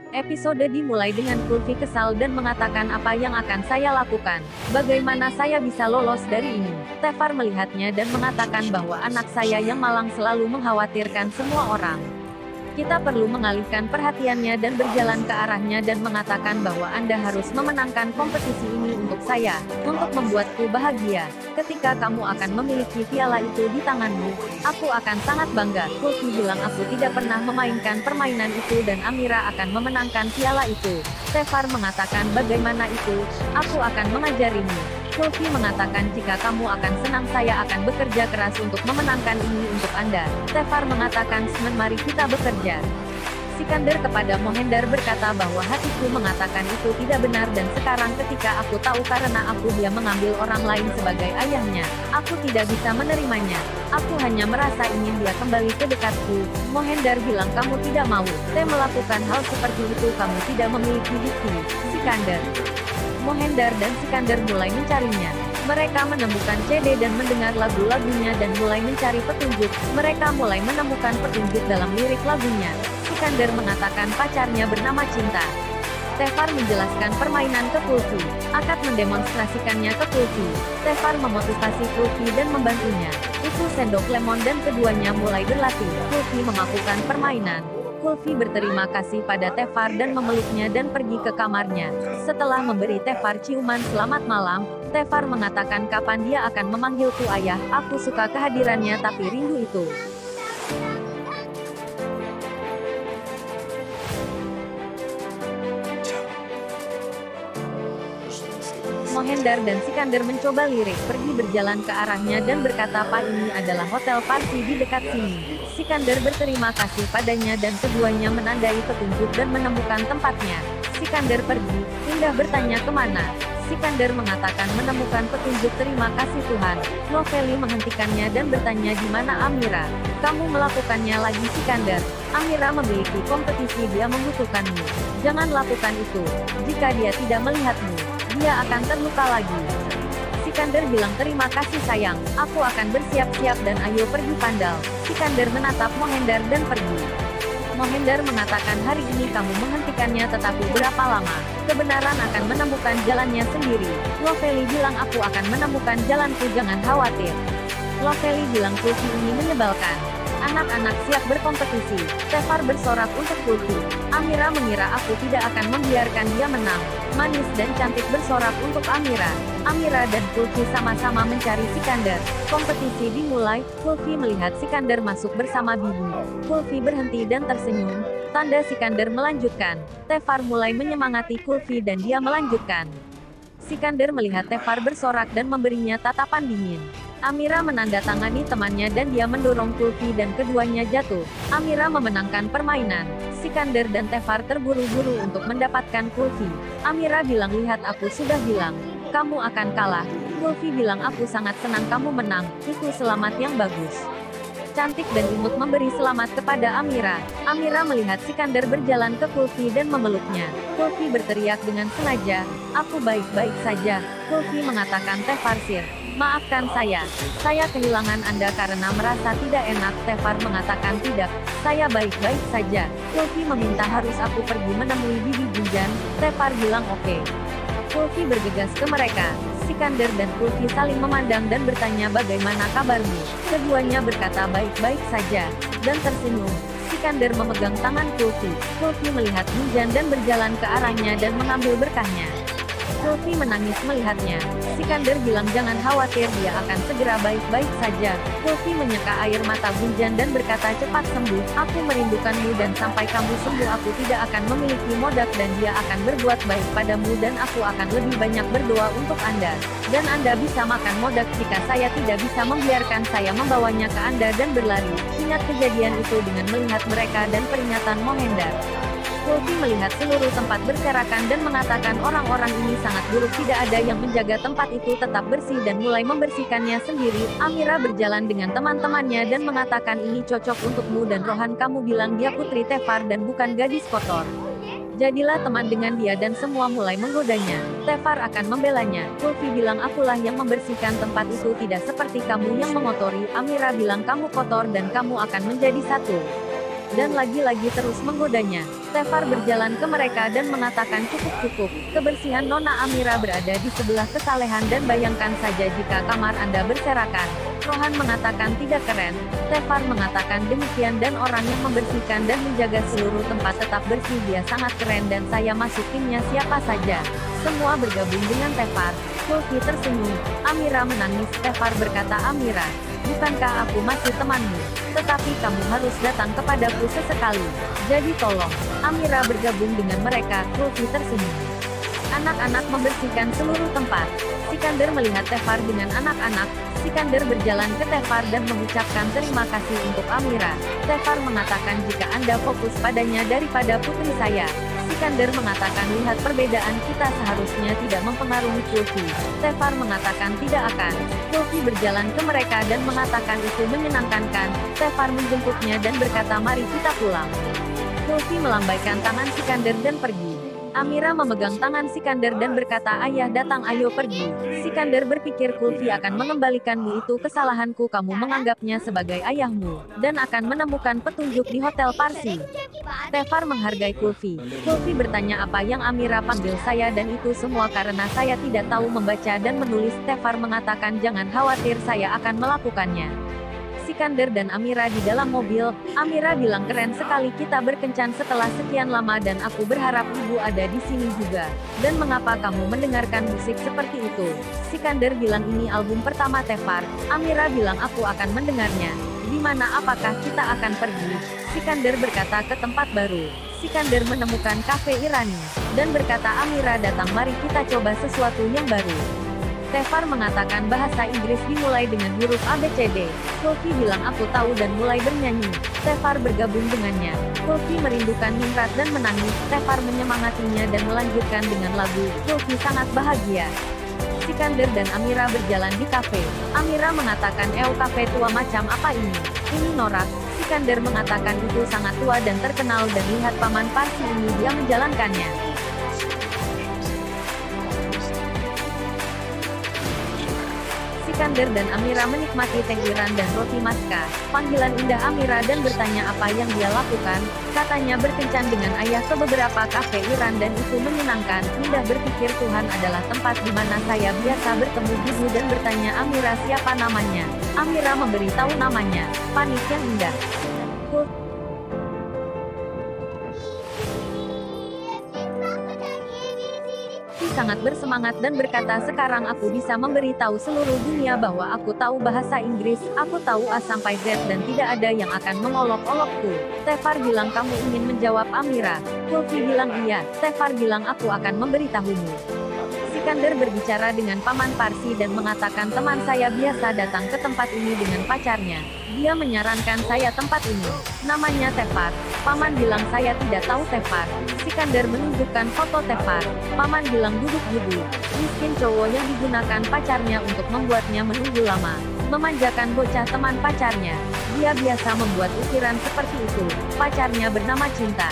Episode dimulai dengan Kulfi kesal dan mengatakan apa yang akan saya lakukan. Bagaimana saya bisa lolos dari ini? Tefar melihatnya dan mengatakan bahwa anak saya yang malang selalu mengkhawatirkan semua orang. Kita perlu mengalihkan perhatiannya dan berjalan ke arahnya dan mengatakan bahwa Anda harus memenangkan kompetisi ini untuk saya, untuk membuatku bahagia. Ketika kamu akan memiliki piala itu di tanganmu, aku akan sangat bangga. Kulfi bilang aku tidak pernah memainkan permainan itu dan Amira akan memenangkan piala itu. Tefar mengatakan bagaimana itu, aku akan mengajarimu. Kulfi mengatakan jika kamu akan senang saya akan bekerja keras untuk memenangkan ini untuk Anda. Tefar mengatakan mari kita bekerja. Sikandar kepada Mohinder berkata bahwa hatiku mengatakan itu tidak benar dan sekarang ketika aku tahu karena dia mengambil orang lain sebagai ayahnya, aku tidak bisa menerimanya. Aku hanya merasa ingin dia kembali ke dekatku. Mohinder bilang kamu tidak mau. Melakukan hal seperti itu kamu tidak memiliki bukti. Sikandar. Mohinder dan Sikandar mulai mencarinya. Mereka menemukan CD dan mendengar lagu-lagunya dan mulai mencari petunjuk. Mereka mulai menemukan petunjuk dalam lirik lagunya. Sikandar mengatakan pacarnya bernama Cinta. Tefar menjelaskan permainan ke Kulfi. Akad mendemonstrasikannya ke Kulfi. Tefar memotivasi Kulfi dan membantunya. Itu sendok lemon dan keduanya mulai berlatih. Kulfi melakukan permainan. Kulfi berterima kasih pada Tefar dan memeluknya dan pergi ke kamarnya. Setelah memberi Tefar ciuman selamat malam, Tefar mengatakan kapan dia akan memanggilku ayah, aku suka kehadirannya tapi rindu itu. Mohinder dan Sikandar mencoba lirik, pergi berjalan ke arahnya dan berkata Pak ini adalah hotel Parsi di dekat sini. Sikandar berterima kasih padanya dan keduanya menandai petunjuk dan menemukan tempatnya. Sikandar pergi, Indah bertanya kemana. Sikandar mengatakan menemukan petunjuk terima kasih Tuhan. Noveli menghentikannya dan bertanya di mana Amira. Kamu melakukannya lagi Sikandar. Amira memiliki kompetisi dia membutuhkanmu. Jangan lakukan itu. Jika dia tidak melihatmu, dia akan terluka lagi. Sikandar bilang terima kasih sayang, aku akan bersiap-siap dan ayo pergi Pandal. Sikandar menatap Mohinder dan pergi. Mohinder mengatakan hari ini kamu menghentikannya tetapi berapa lama? Kebenaran akan menemukan jalannya sendiri. Lovely bilang aku akan menemukan jalanku jangan khawatir. Lovely bilang Kulfi ini menyebalkan. Anak-anak siap berkompetisi. Tefar bersorak untuk Kulfi. Amira mengira aku tidak akan membiarkan dia menang. Manis dan cantik bersorak untuk Amira. Amira dan Kulfi sama-sama mencari Sikandar. Kompetisi dimulai. Kulfi melihat Sikandar masuk bersama Bibi. Kulfi berhenti dan tersenyum. Tanda Sikandar melanjutkan. Tefar mulai menyemangati Kulfi dan dia melanjutkan. Sikandar melihat Tefar bersorak dan memberinya tatapan dingin. Amira menandatangani temannya dan dia mendorong Kulfi dan keduanya jatuh. Amira memenangkan permainan. Sikandar dan Tefar terburu-buru untuk mendapatkan Kulfi. Amira bilang lihat aku sudah bilang. Kamu akan kalah. Kulfi bilang aku sangat senang kamu menang. Itu selamat yang bagus. Cantik dan imut memberi selamat kepada Amira. Amira melihat Sikandar berjalan ke Kulfi dan memeluknya. Kulfi berteriak dengan sengaja, aku baik-baik saja. Kulfi mengatakan Tefar sir. Maafkan saya kehilangan Anda karena merasa tidak enak. Tefar mengatakan tidak, saya baik-baik saja. Kulfi meminta harus aku pergi menemui Bibi Gunjan. Tefar bilang oke. Kulfi bergegas ke mereka. Sikandar dan Kulfi saling memandang dan bertanya bagaimana kabarmu. Keduanya berkata baik-baik saja, dan tersenyum. Sikandar memegang tangan Kulfi. Kulfi melihat Gunjan dan berjalan ke arahnya dan mengambil berkahnya. Kulfi menangis melihatnya. Sikandar bilang jangan khawatir dia akan segera baik-baik saja. Kulfi menyeka air mata Gunjan dan berkata cepat sembuh. Aku merindukanmu dan sampai kamu sembuh aku tidak akan memiliki modak dan dia akan berbuat baik padamu dan aku akan lebih banyak berdoa untuk Anda. Dan Anda bisa makan modak jika saya tidak bisa membiarkan saya membawanya ke Anda dan berlari. Ingat kejadian itu dengan melihat mereka dan peringatan Mohinder. Kulfi melihat seluruh tempat berserakan dan mengatakan orang-orang ini sangat buruk tidak ada yang menjaga tempat itu tetap bersih dan mulai membersihkannya sendiri. Amira berjalan dengan teman-temannya dan mengatakan ini cocok untukmu dan Rohan kamu bilang dia putri Tefar dan bukan gadis kotor. Jadilah teman dengan dia dan semua mulai menggodanya. Tefar akan membelanya. Kulfi bilang akulah yang membersihkan tempat itu tidak seperti kamu yang mengotori. Amira bilang kamu kotor dan kamu akan menjadi satu. dan lagi-lagi terus menggodanya. Tefar berjalan ke mereka dan mengatakan cukup-cukup, kebersihan Nona Amira berada di sebelah kesalehan dan bayangkan saja jika kamar Anda berserakan. Rohan mengatakan tidak keren. Tefar mengatakan demikian dan orang yang membersihkan dan menjaga seluruh tempat tetap bersih dia sangat keren dan saya masuk timnya siapa saja. Semua bergabung dengan Tefar. Kulfi tersenyum. Amira menangis. Tefar berkata Amira, bukankah aku masih temanmu? Tetapi kamu harus datang kepadaku sesekali. Jadi tolong. Amira bergabung dengan mereka. Kulfi tersenyum. Anak-anak membersihkan seluruh tempat. Sikander melihat Tefar dengan anak-anak. Sikander berjalan ke Tefar dan mengucapkan terima kasih untuk Amira. Tefar mengatakan jika Anda fokus padanya daripada putri saya. Sikander mengatakan lihat perbedaan kita seharusnya tidak mempengaruhi Kulfi. Tefar mengatakan tidak akan. Kulfi berjalan ke mereka dan mengatakan itu menyenangkan kan. Tefar menjemputnya dan berkata mari kita pulang. Kulfi melambaikan tangan Sikander dan pergi. Amira memegang tangan Sikander dan berkata ayah datang ayo pergi. Sikander berpikir Kulfi akan mengembalikanmu itu kesalahanku kamu menganggapnya sebagai ayahmu, dan akan menemukan petunjuk di Hotel Parsi. Tefar menghargai Kulfi. Kulfi bertanya apa yang Amira panggil saya dan itu semua karena saya tidak tahu membaca dan menulis. Tefar mengatakan jangan khawatir saya akan melakukannya. Sikander dan Amira di dalam mobil. Amira bilang keren sekali kita berkencan setelah sekian lama dan aku berharap ibu ada di sini juga. Dan mengapa kamu mendengarkan musik seperti itu? Sikander bilang ini album pertama Tefar. Amira bilang aku akan mendengarnya. Di mana apakah kita akan pergi? Sikander berkata ke tempat baru. Sikander menemukan kafe Irani. Dan berkata Amira datang mari kita coba sesuatu yang baru. Tefar mengatakan bahasa Inggris dimulai dengan huruf ABCD. Kulfi bilang aku tahu dan mulai bernyanyi. Tefar bergabung dengannya. Kulfi merindukan Nimrat dan menangis. Tefar menyemangatinya dan melanjutkan dengan lagu. Kulfi sangat bahagia. Sikander dan Amira berjalan di kafe. Amira mengatakan kafe tua macam apa ini? Ini norak. Sikander mengatakan itu sangat tua dan terkenal dan lihat paman Parsi ini dia menjalankannya. Sikander dan Amira menikmati teh Iran dan roti Maska. Panggilan indah Amira dan bertanya apa yang dia lakukan. Katanya berkencan dengan ayah ke beberapa kafe Iran dan itu menyenangkan. Indah berpikir Tuhan adalah tempat di mana saya biasa bertemu ibu dan bertanya Amira siapa namanya. Amira memberitahu namanya. Panik yang indah. Sangat bersemangat dan berkata sekarang aku bisa memberitahu seluruh dunia bahwa aku tahu bahasa Inggris, aku tahu A sampai Z dan tidak ada yang akan mengolok-olokku. Tefar bilang kamu ingin menjawab Amira. Kulfi bilang iya. Tefar bilang aku akan memberitahumu. Sikander berbicara dengan paman Parsi dan mengatakan teman saya biasa datang ke tempat ini dengan pacarnya. Dia menyarankan saya tempat ini. Namanya Tefar. Paman bilang saya tidak tahu Tefar. Sikander menunjukkan foto Tefar. Paman bilang duduk-duduk. Miskin cowok yang digunakan pacarnya untuk membuatnya menunggu lama. Memanjakan bocah teman pacarnya. Dia biasa membuat ukiran seperti itu. Pacarnya bernama Cinta.